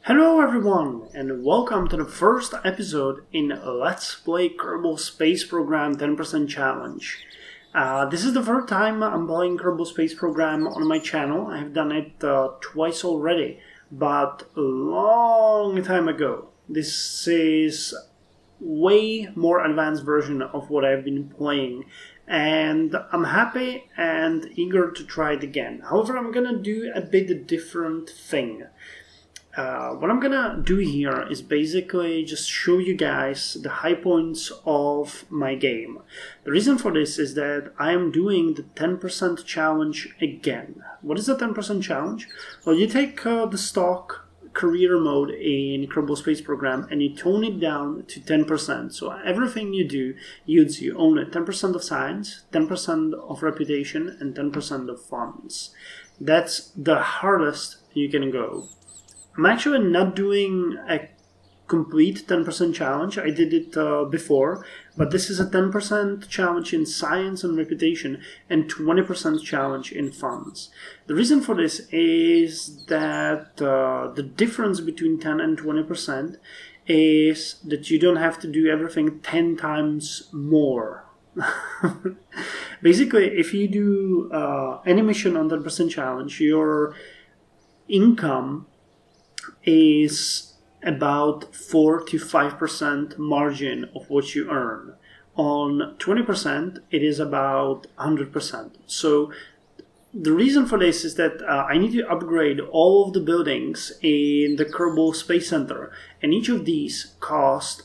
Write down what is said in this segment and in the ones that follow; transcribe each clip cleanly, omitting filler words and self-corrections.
Hello everyone, and welcome to the first episode in Let's Play Kerbal Space Program 10% Challenge. This is the first time I'm playing Kerbal Space Program on my channel. I have done it twice already, but a long time ago. This is way more advanced version of what I've been playing, and I'm happy and eager to try it again. However, I'm gonna do a bit different thing. What I'm gonna do here is basically just show you guys the high points of my game. The reason for this is that I am doing the 10% challenge again. What is the 10% challenge? Well, you take the stock career mode in Kerbal Space Program and you tone it down to 10%. So everything you do yields you only 10% of science, 10% of reputation, and 10% of funds. That's the hardest you can go. I'm actually not doing a complete 10% challenge. I did it before, but this is a 10% challenge in science and reputation and 20% challenge in funds. The reason for this is that the difference between 10 and 20% is that you don't have to do everything 10 times more. Basically, if you do any mission on 10% challenge, your income is about 4 to 5% margin of what you earn. On 20%, it is about 100%. So the reason for this is that I need to upgrade all of the buildings in the Kerbal Space Center, and each of these cost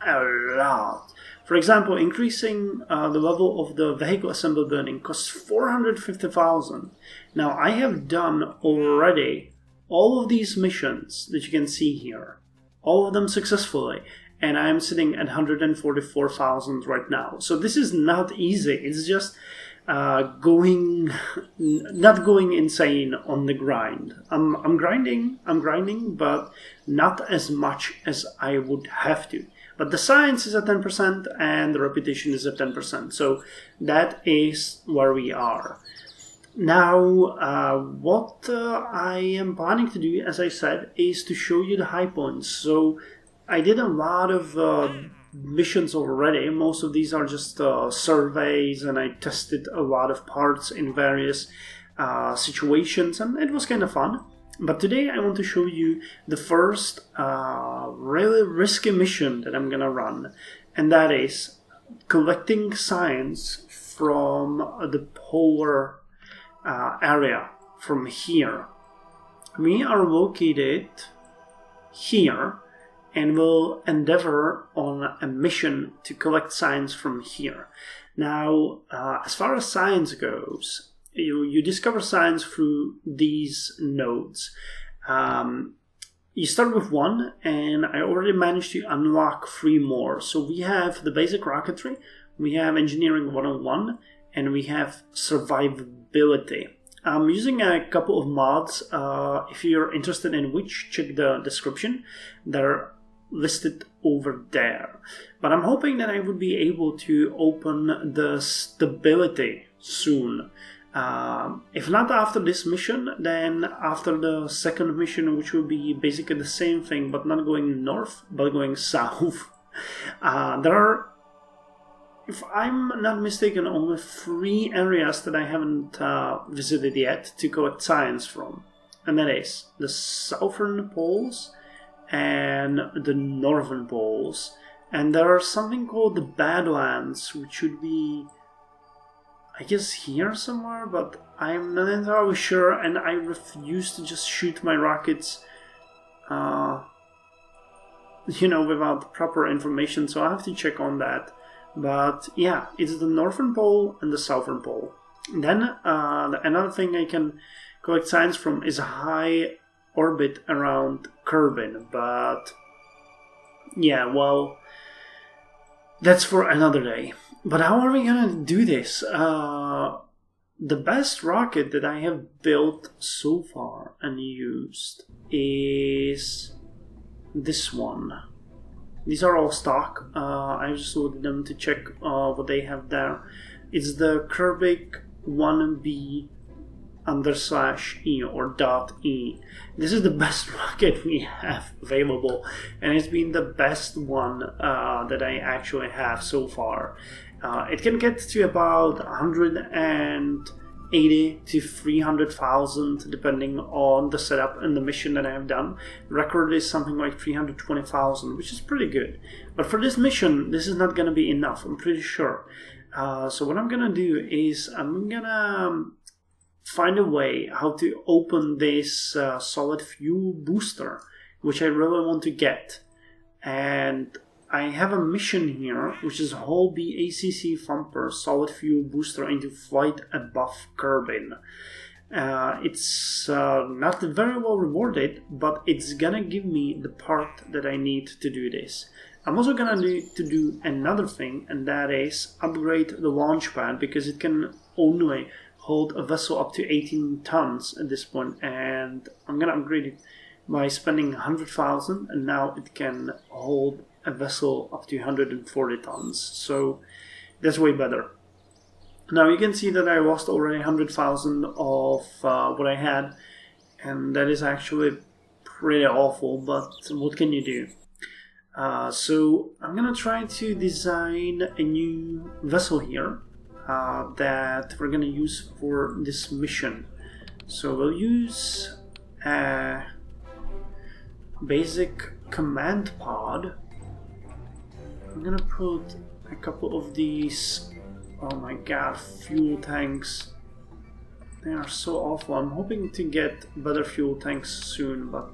a lot. For example, increasing the level of the vehicle assembly building costs 450,000. Now, I have done already all of these missions that you can see here, all of them successfully, and I'm sitting at 144,000 right now. So this is not easy. It's just not going insane on the grind. I'm grinding, but not as much as I would have to. But the science is at 10% and the reputation is at 10%. So that is where we are. Now, what I am planning to do, as I said, is to show you the high points. So I did a lot of missions already. Most of these are just surveys, and I tested a lot of parts in various situations, and it was kind of fun. But today I want to show you the first really risky mission that I'm gonna run, and that is collecting science from the polar area from here. We are located here and will endeavor on a mission to collect science from here. Now, as far as science goes, you discover science through these nodes. You start with one, and I already managed to unlock 3 more. So we have the basic rocketry, we have engineering 101, and we have survivability. I'm using a couple of mods. If you're interested in which, check the description. They're listed over there. But I'm hoping that I would be able to open the stability soon. If not after this mission, then after the second mission, which will be basically the same thing, but not going north, but going south. There are, if I'm not mistaken, only 3 areas that I haven't visited yet to collect science from. And that is the southern poles and the northern poles. And there are something called the Badlands, which should be, I guess, here somewhere, but I'm not entirely sure, and I refuse to just shoot my rockets without proper information, so I have to check on that. But yeah, it's the northern pole and the southern pole. Then another thing I can collect science from is a high orbit around Kerbin. But yeah, well, that's for another day. But how are we gonna do this? The best rocket that I have built so far and used is this one. These are all stock. I just loaded them to check what they have there. It's the Kerbal 1B _E or .E. This is the best rocket we have available, and it's been the best one that I actually have so far. It can get to about 180 to 300,000 depending on the setup and the mission that I have done. Record is something like 320,000, which is pretty good. But for this mission, this is not going to be enough, I'm pretty sure. So what I'm going to do is I'm going to find a way how to open this solid fuel booster, which I really want to get. And I have a mission here, which is Hull BACC Thumper solid fuel booster into flight above Kerbin. It's not very well rewarded, but it's gonna give me the part that I need to do this. I'm also gonna need to do another thing, and that is upgrade the launch pad, because it can only hold a vessel up to 18 tons at this point, and I'm gonna upgrade it by spending 100,000, and now it can hold a vessel up to 140 tons, so that's way better. Now you can see that I lost already 100,000 of what I had, and that is actually pretty awful, but what can you do? So I'm gonna try to design a new vessel here that we're gonna use for this mission. So we'll use a basic command pod. I'm gonna put a couple of these, oh my god, fuel tanks. They are so awful. I'm hoping to get better fuel tanks soon, but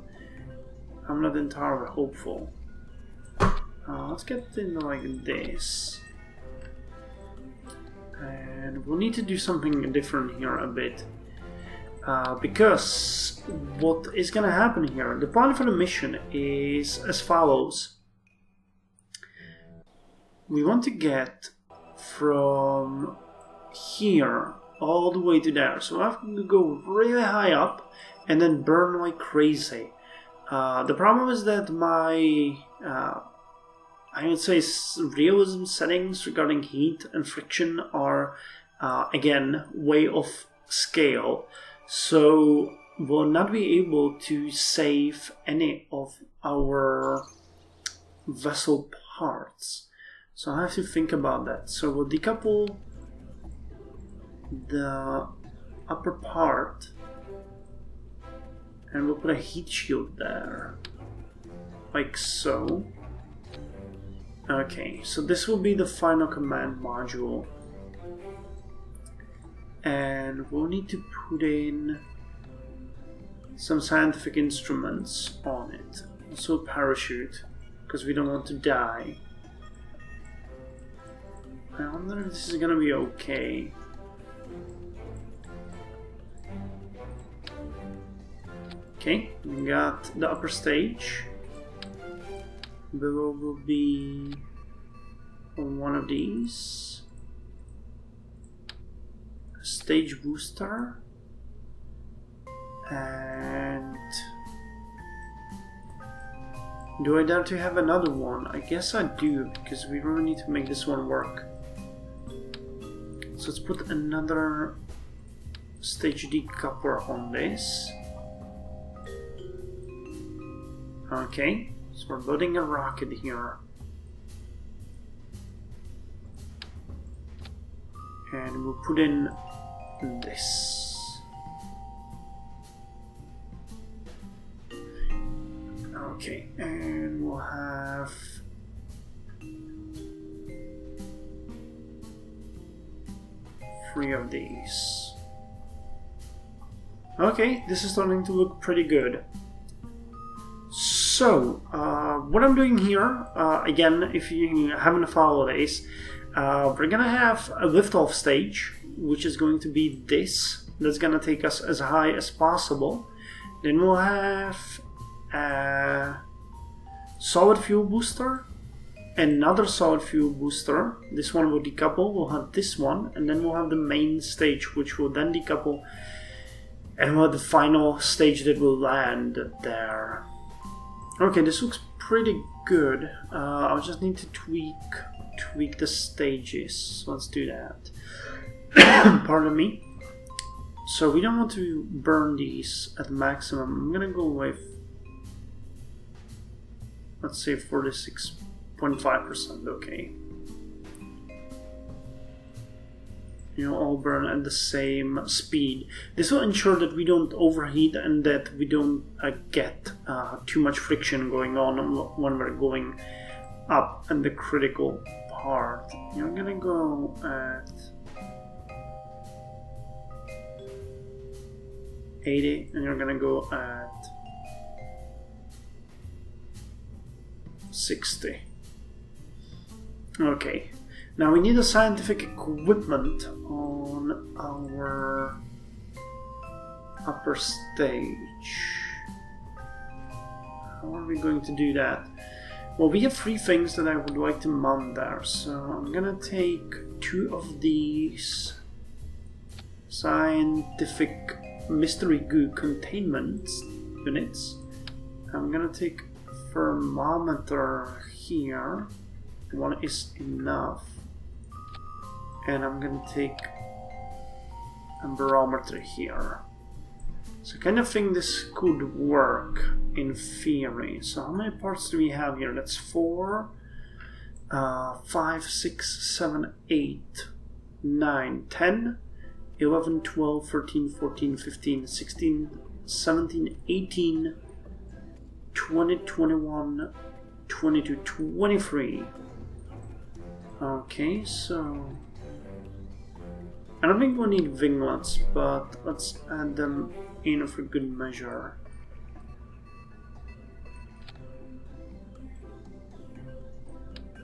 I'm not entirely hopeful. Let's get in like this. And we'll need to do something different here a bit. Because what is gonna happen here, the plan for the mission is as follows. We want to get from here all the way to there. So I have to go really high up and then burn like crazy. The problem is that my, I would say, realism settings regarding heat and friction are, again, way off scale. So we'll not be able to save any of our vessel parts. So I have to think about that. So we'll decouple the upper part and we'll put a heat shield there, like so. Okay, so this will be the final command module, and we'll need to put in some scientific instruments on it. Also a parachute, because we don't want to die. I wonder if this is gonna be okay. Okay, we got the upper stage. Below will be on one of these. A stage booster. And do I dare to have another one? I guess I do, because we really need to make this one work. So let's put another stage decoupler on this. Okay, so we're building a rocket here. And we'll put in this. Okay, and we'll have three of these. Okay, this is starting to look pretty good. So, what I'm doing here, again, if you haven't followed this, we're gonna have a liftoff stage, which is going to be this. That's gonna take us as high as possible. Then we'll have a solid fuel booster, another solid fuel booster. This one will decouple, we'll have this one, and then we'll have the main stage, which will then decouple, and we'll have the final stage that will land there. Okay, this looks pretty good. I'll just need to tweak the stages. So let's do that. Pardon me. So we don't want to burn these at maximum. I'm gonna go with, let's say 46.5%, okay. You know, all burn at the same speed. This will ensure that we don't overheat and that we don't get too much friction going on when we're going up at the critical part. You're gonna go at 80 and you're gonna go at 60. Okay. Now we need a scientific equipment on our upper stage. How are we going to do that? Well, we have 3 things that I would like to mount there, so I'm gonna take 2 of these scientific mystery goo containment units. I'm gonna take a thermometer here. 1 is enough. And I'm gonna take a barometer here. So I kind of think this could work in theory. So how many parts do we have here? That's 4, 5, 6, 7, 8, 9, 10, 11, 12, 13, 14, 15, 16, 17, 18, 20, 21, 22, 23. Okay, so I don't think we'll need vinglets, but let's add them in for good measure.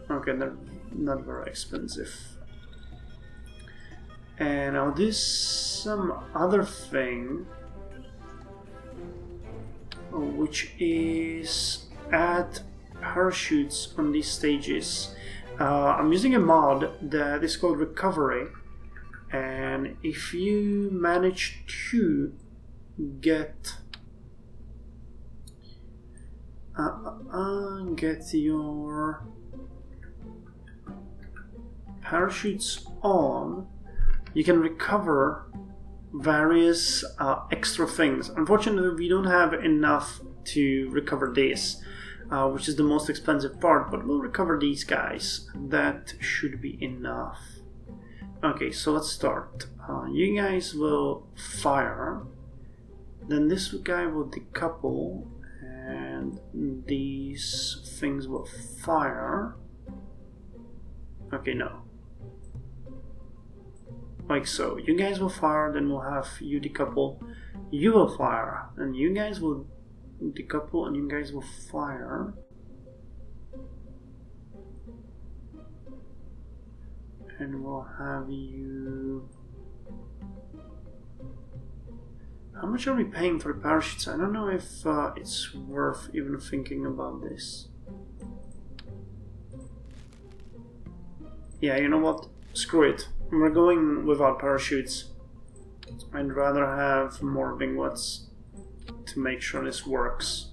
Okay, they're not very expensive. And I'll do some other thing, which is add parachutes on these stages. I'm using a mod that is called Recovery, and if you manage to get your parachutes on, you can recover various extra things. Unfortunately, we don't have enough to recover this, which is the most expensive part, but we'll recover these guys. That should be enough. Okay, so let's start. You guys will fire, then this guy will decouple, and these things will fire. Okay, no. Like so. You guys will fire, then we'll have you decouple. You will fire, and you guys will decouple, and you guys will fire. And we'll have you... How much are we paying for the parachutes? I don't know if it's worth even thinking about this. Yeah, you know what? Screw it. We're going without parachutes. I'd rather have more vinglets to make sure this works.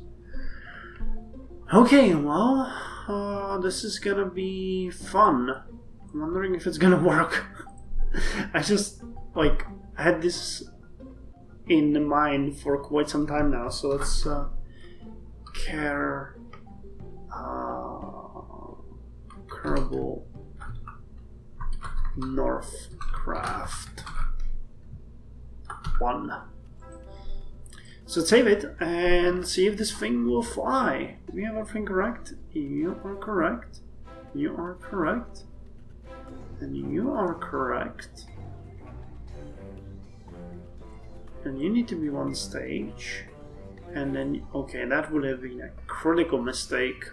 Okay, well, this is gonna be fun. I'm wondering if it's gonna work. I just, like, had this in mind for quite some time now, so let's Kerbal Northcraft 1. So save it and see if this thing will fly. Do we have everything correct? You are correct. You are correct. And you are correct. And you need to be one stage. And then, okay, that would have been a critical mistake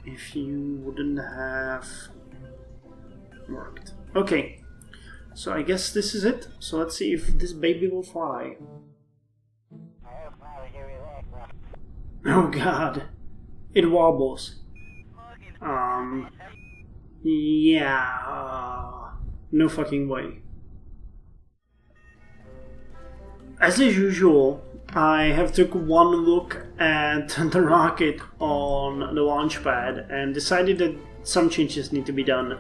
if you wouldn't have worked. Okay, so I guess this is it. So let's see if this baby will fly. Oh god, it wobbles. Yeah, no fucking way. As usual, I have took one look at the rocket on the launch pad and decided that some changes need to be done.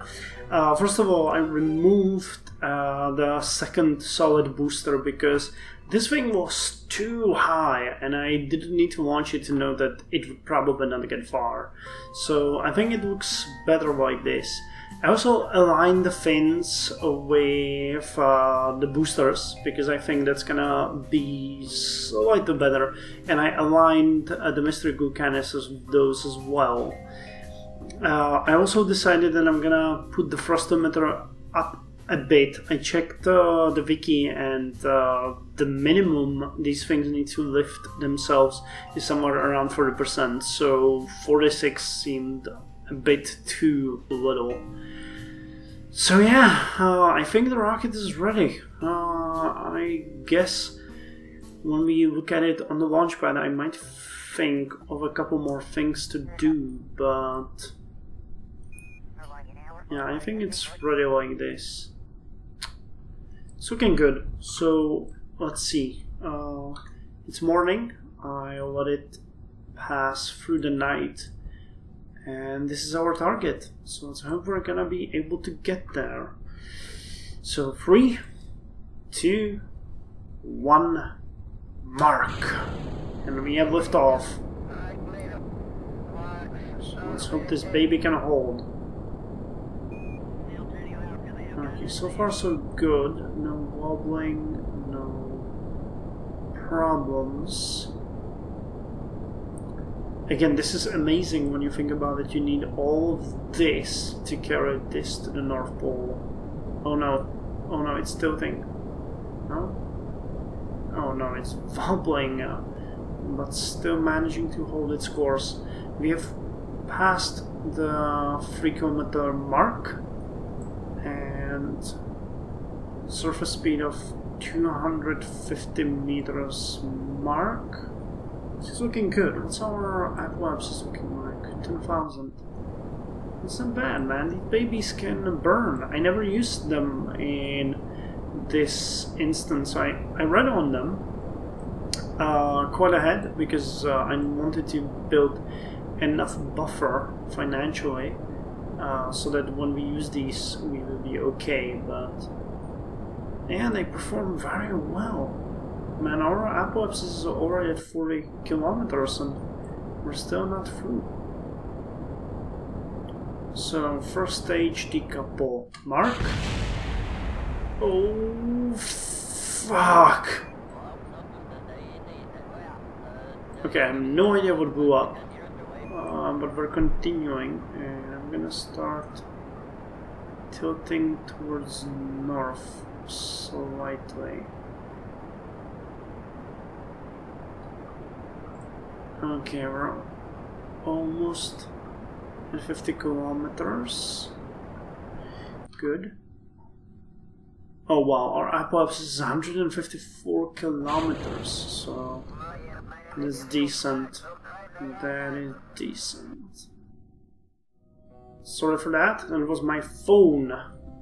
First of all, I removed the second solid booster because this thing was too high and I didn't need to launch it to know that it would probably not get far. So I think it looks better like this. I also aligned the fins with the boosters because I think that's gonna be slightly better. And I aligned the mystery glue cannons with those as well. I also decided that I'm gonna put the thrustometer up a bit. I checked the wiki and the minimum these things need to lift themselves is somewhere around 30%, so 46 seemed a bit too little. So yeah, I think the rocket is ready. I guess when we look at it on the launch pad I might think of a couple more things to do, but yeah, I think it's ready like this. It's looking good. So let's see. It's morning. I let it pass through the night, and this is our target. So let's hope we're gonna be able to get there. So 3, 2, 1, mark, and we have liftoff. So let's hope this baby can hold. Okay, so far so good. No wobbling, no problems. Again, this is amazing when you think about it. You need all of this to carry this to the North Pole. Oh no, it's tilting. No? Oh no, it's wobbling, but still managing to hold its course. We have passed the 3-kilometer mark and surface speed of 250 meters mark. This is looking good. What's our apoapsis looking like? 10,000. It's not bad, man. These babies can burn. I never used them in this instance. I read on them quite ahead because I wanted to build enough buffer financially so that when we use these we will be okay, but yeah, they perform very well. Man, our apoapsis is already at 40 kilometers and we're still not through. So first stage decouple mark. Oh fuck. Okay, I have no idea what blew up, but we're continuing, and I'm gonna start tilting towards north slightly. Okay, we're almost at 50 kilometers. Good. Oh wow, our apoapsis is 154 kilometers, so that's decent. That is decent. Sorry for that. That was my phone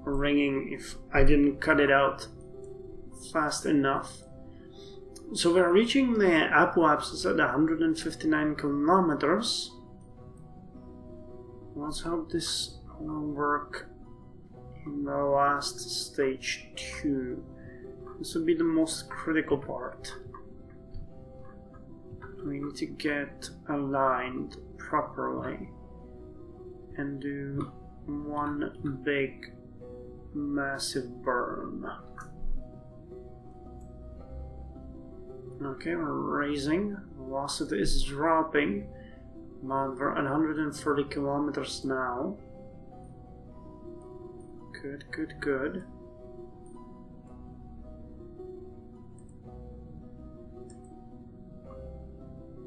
ringing if I didn't cut it out fast enough. So we're reaching the apoapsis at 159 kilometers. Let's hope this will work in the last stage 2. This will be the most critical part. We need to get aligned properly and do one big massive burn. Okay, we're raising. Velocity is dropping. We're at 130 kilometers now. Good, good, good.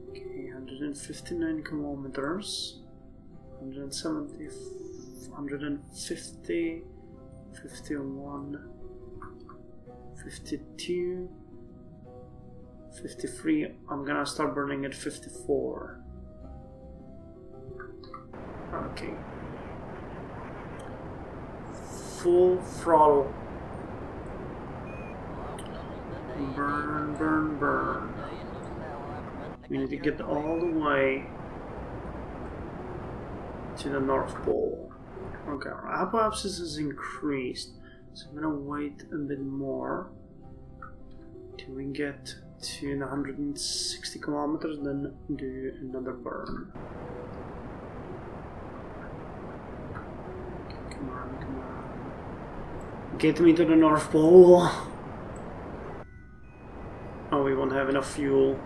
Okay, 159 kilometers. 170, 150, 51, 52, 53. I'm gonna start burning at 54. Okay. Full throttle. Burn, burn, burn. We need to get all the way to the North Pole. Okay, our apoapsis has increased, so I'm gonna wait a bit more till we get to 160 kilometers, then do another burn. Come on, come on. Get me to the North Pole! Oh, we won't have enough fuel.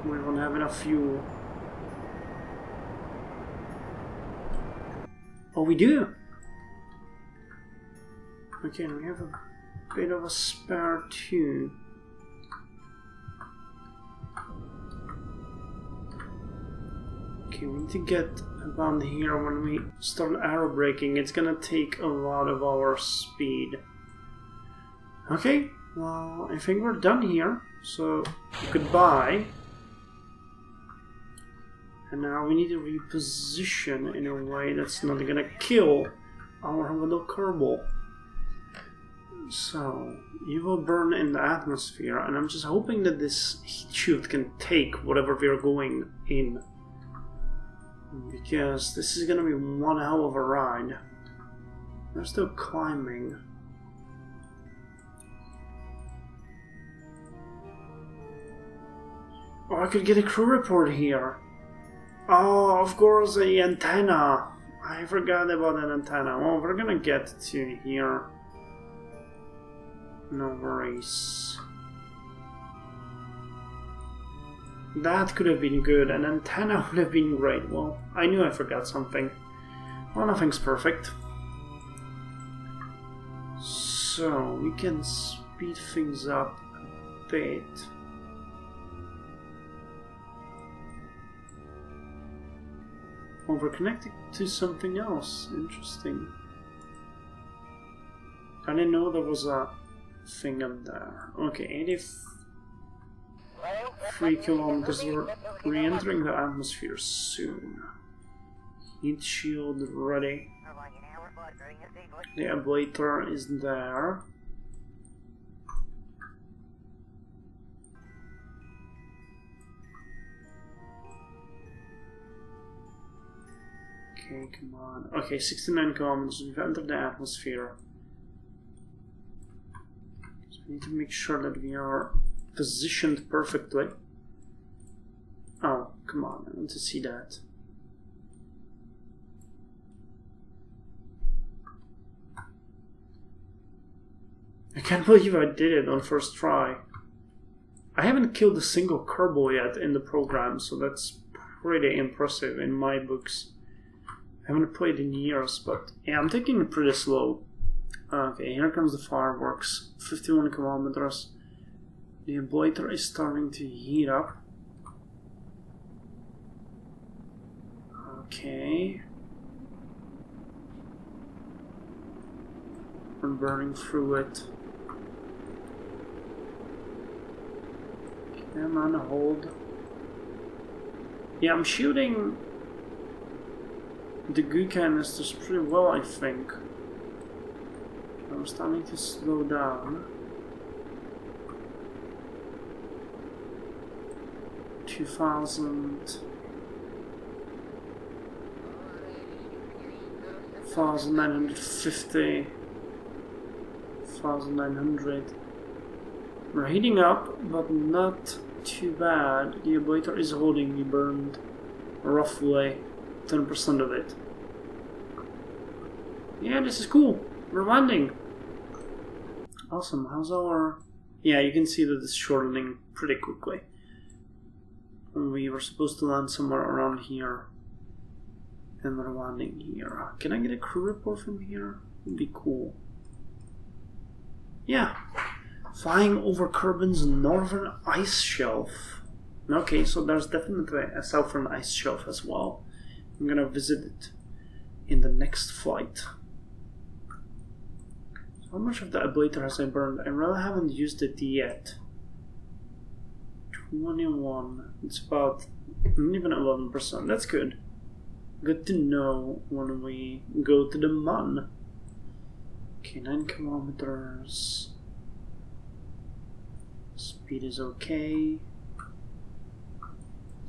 We won't have enough fuel. Oh, we do! Okay, we have a bit of a spare too. Okay, we need to get about here when we start arrow braking. It's gonna take a lot of our speed. Okay, well, I think we're done here. So, goodbye. And now we need to reposition in a way that's not gonna kill our little Kerbal. So, you will burn in the atmosphere, and I'm just hoping that this heat shield can take whatever we're going in. Because this is gonna be one hell of a ride. We're still climbing. Oh, I could get a crew report here. Oh, of course, the antenna. I forgot about that antenna. Well, we're gonna get to here. No worries. That could have been good. An antenna would have been great. Well, I knew I forgot something. Well, nothing's perfect. So, we can speed things up a bit. Oh, we're connected to something else. Interesting. I didn't know there was a thing up there. Okay, 83 kilometers. We're re-entering the atmosphere soon. Heat shield ready. The ablator is there. Okay, come on. Okay, 69 kilometers. We've entered the atmosphere. So we need to make sure that we are positioned perfectly. Oh, come on. I want to see that. I can't believe I did it on first try. I haven't killed a single Kerbal yet in the program, so that's pretty impressive in my books. I haven't played in years, but yeah, I'm taking it pretty slow. Okay, here comes the fireworks. 51 kilometers. The ablator is starting to heat up. Okay. We're burning through it. Come on, hold. Yeah, I'm shooting the goo canisters pretty well, I think. I'm starting to slow down. 2000. 1950. 1900. We're heating up, but not too bad. The ablator is holding. We burned roughly 10% of it. Yeah, this is cool. We're landing. Awesome. How's our... Yeah, you can see that it's shortening pretty quickly. We were supposed to land somewhere around here. And we're landing here. Can I get a crew report from here? Would be cool. Yeah. Flying over Kerbin's northern ice shelf. Okay, so there's definitely a southern ice shelf as well. I'm gonna visit it in the next flight. So how much of the ablator has I burned? I really haven't used it yet. 21. It's about even 11%. That's good. Good to know when we go to the Mun. Okay, 9 kilometers. Speed is okay.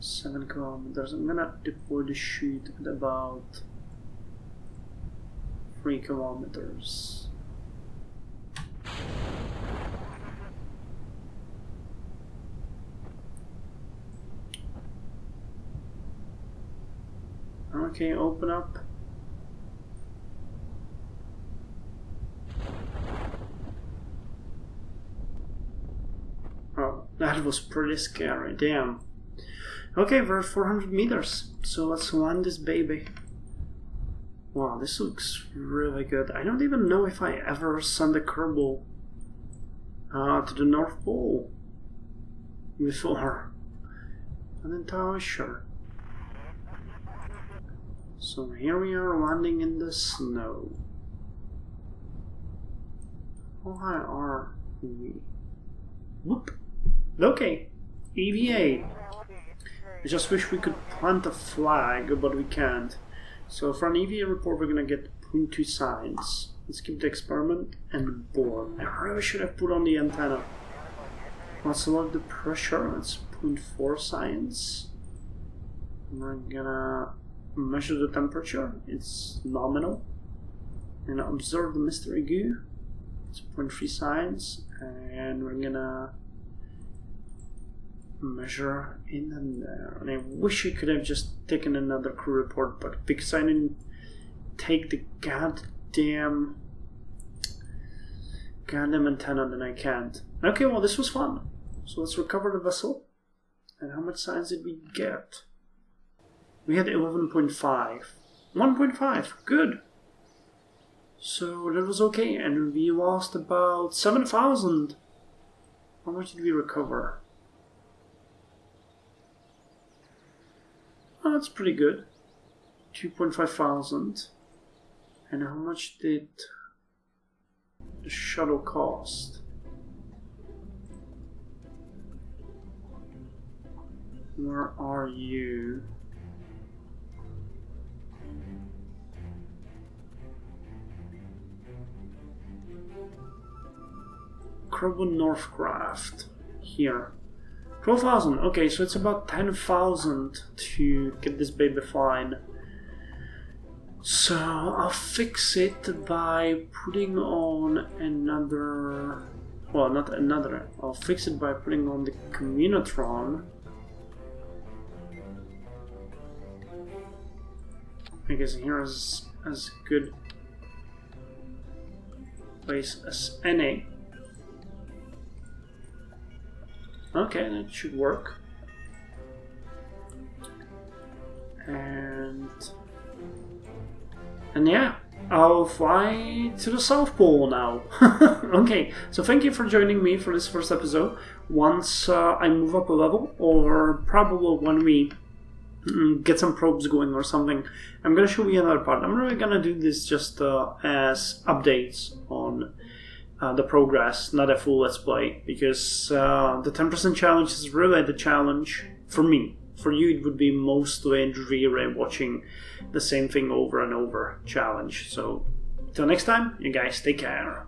7 kilometers. I'm gonna deploy the chute at about 3 kilometers. Okay, open up. Oh, that was pretty scary, damn. Okay, we're at 400 meters, so let's land this baby. Wow, this looks really good. I don't even know if I ever sent a Kerbal to the North Pole before. I'm not entirely sure. So here we are landing in the snow. How high are we? Whoop! Okay, EVA. I just wish we could plant a flag, but we can't. So for an EVA report, we're gonna get 0.2 signs. Let's keep the experiment and board. I really should have put on the antenna. Let's select the pressure. It's 0.4 signs. We're gonna measure the temperature. It's nominal. And observe the mystery goo. It's 0.3 signs, and we're gonna measure in and there. And I wish I could have just taken another crew report, but because I didn't take the goddamn antenna, then I can't. Okay, well, this was fun. So let's recover the vessel. And how much signs did we get? We had 11.5. 1.5, good. So that was okay, and we lost about 7,000. How much did we recover? Oh, that's pretty good. 2.5 thousand. And how much did the shuttle cost? Where are you? Kerbal Northcraft. Here. 12,000. Okay, so it's about 10,000 to get this baby flying. So I'll fix it by putting on another... Well, not another. I'll fix it by putting on the Communotron. I guess here is as good place as any. Okay, that should work. And yeah, I'll fly to the South Pole now. Okay, so thank you for joining me for this first episode. Once I move up a level, or probably when we get some probes going or something, I'm gonna show you another part. I'm really gonna do this just as updates on the progress, not a full let's play, because the 10% challenge is really the challenge for me. For you, it would be mostly dreary watching the same thing over and over challenge. So, till next time, you guys take care.